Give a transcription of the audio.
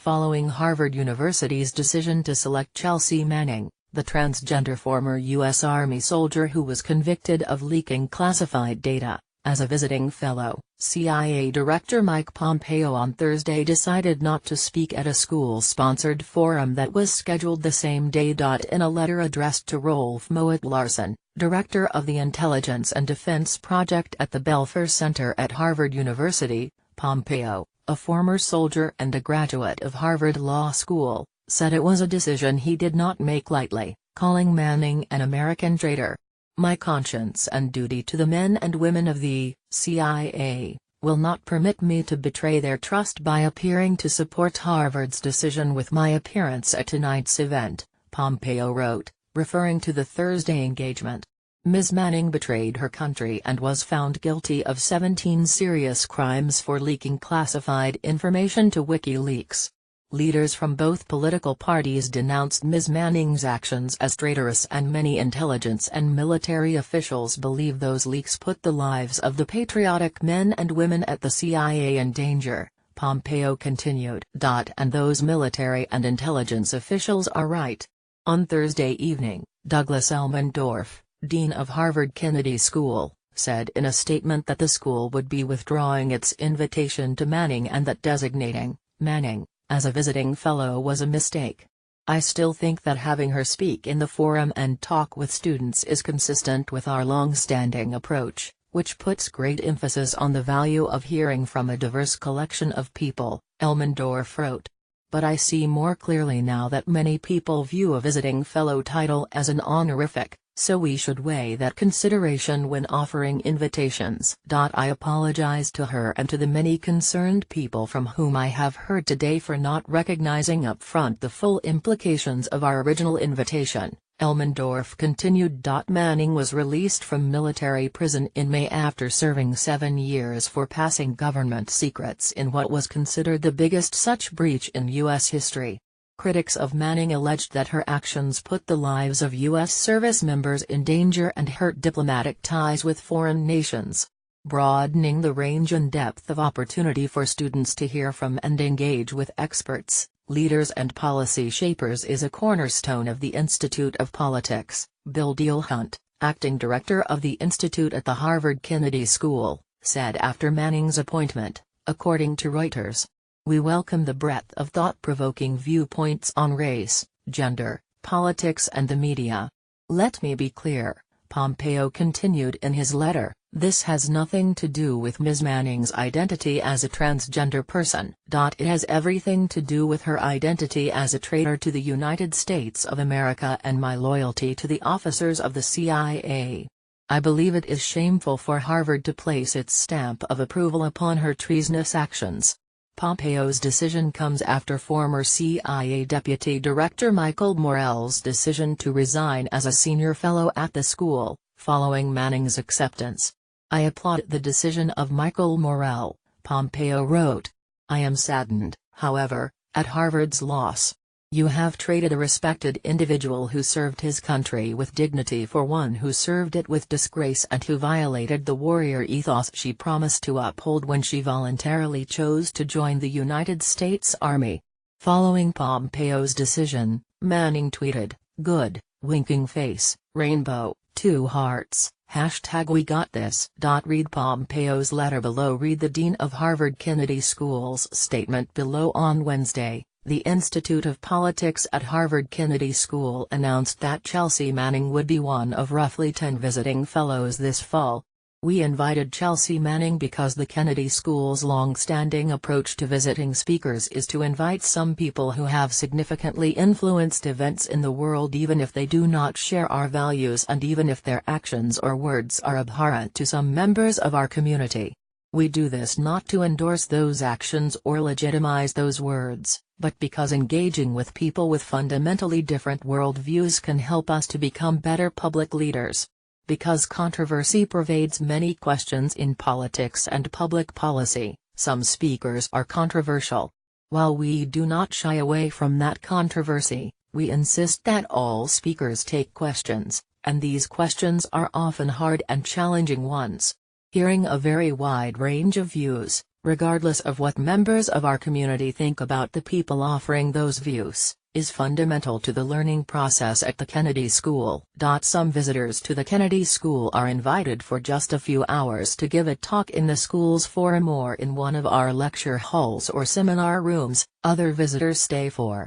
following Harvard University's decision to select Chelsea Manning, the transgender former U.S. Army soldier who was convicted of leaking classified data, as a visiting fellow. CIA Director Mike Pompeo on Thursday decided not to speak at a school-sponsored forum that was scheduled the same day. In a letter addressed to Rolf Moet Larsen, director of the Intelligence and Defense Project at the Belfer Center at Harvard University, Pompeo, a former soldier and a graduate of Harvard Law School, said it was a decision he did not make lightly, calling Manning an American traitor. "My conscience and duty to the men and women of the CIA will not permit me to betray their trust by appearing to support Harvard's decision with my appearance at tonight's event," Pompeo wrote, referring to the Thursday engagement. Ms. Manning betrayed her country and was found guilty of 17 serious crimes for leaking classified information to WikiLeaks. Leaders from both political parties denounced Ms. Manning's actions as traitorous, and many intelligence and military officials believe those leaks put the lives of the patriotic men and women at the CIA in danger, Pompeo continued. And those military and intelligence officials are right. On Thursday evening, Douglas Elmendorf, dean of Harvard Kennedy School, said in a statement that the school would be withdrawing its invitation to Manning and that designating Manning as a visiting fellow was a mistake. "I still think that having her speak in the forum and talk with students is consistent with our long-standing approach, which puts great emphasis on the value of hearing from a diverse collection of people," Elmendorf wrote. "But I see more clearly now that many people view a visiting fellow title as an honorific, so we should weigh that consideration when offering invitations." I apologize to her and to the many concerned people from whom I have heard today for not recognizing up front the full implications of our original invitation, Elmendorf continued. Manning was released from military prison in May after serving 7 years for passing government secrets in what was considered the biggest such breach in U.S. history. Critics of Manning alleged that her actions put the lives of U.S. service members in danger and hurt diplomatic ties with foreign nations. Broadening the range and depth of opportunity for students to hear from and engage with experts, leaders and policy shapers is a cornerstone of the Institute of Politics. Bill Diehlhunt, acting director of the Institute at the Harvard Kennedy School, said after Manning's appointment, according to Reuters, "We welcome the breadth of thought-provoking viewpoints on race, gender, politics and the media. Let me be clear," Pompeo continued in his letter, "this has nothing to do with Ms. Manning's identity as a transgender person. It has everything to do with her identity as a traitor to the United States of America and my loyalty to the officers of the CIA. I believe it is shameful for Harvard to place its stamp of approval upon her treasonous actions." Pompeo's decision comes after former CIA Deputy Director Michael Morell's decision to resign as a senior fellow at the school, following Manning's acceptance. "I applaud the decision of Michael Morell," Pompeo wrote. "I am saddened, however, at Harvard's loss. You have traded a respected individual who served his country with dignity for one who served it with disgrace and who violated the warrior ethos she promised to uphold when she voluntarily chose to join the United States Army." Following Pompeo's decision, Manning tweeted, "Good, winking face, rainbow, 2 hearts, #we got this." Read Pompeo's letter below. Read the Dean of Harvard Kennedy School's statement below. On Wednesday, the Institute of Politics at Harvard Kennedy School announced that Chelsea Manning would be one of roughly 10 visiting fellows this fall. "We invited Chelsea Manning because the Kennedy School's long-standing approach to visiting speakers is to invite some people who have significantly influenced events in the world even if they do not share our values and even if their actions or words are abhorrent to some members of our community. We do this not to endorse those actions or legitimize those words, but because engaging with people with fundamentally different worldviews can help us to become better public leaders. Because controversy pervades many questions in politics and public policy, some speakers are controversial. While we do not shy away from that controversy, we insist that all speakers take questions, and these questions are often hard and challenging ones. Hearing a very wide range of views, regardless of what members of our community think about the people offering those views, is fundamental to the learning process at the Kennedy School. Some visitors to the Kennedy School are invited for just a few hours to give a talk in the school's forum or in one of our lecture halls or seminar rooms. Other visitors stay for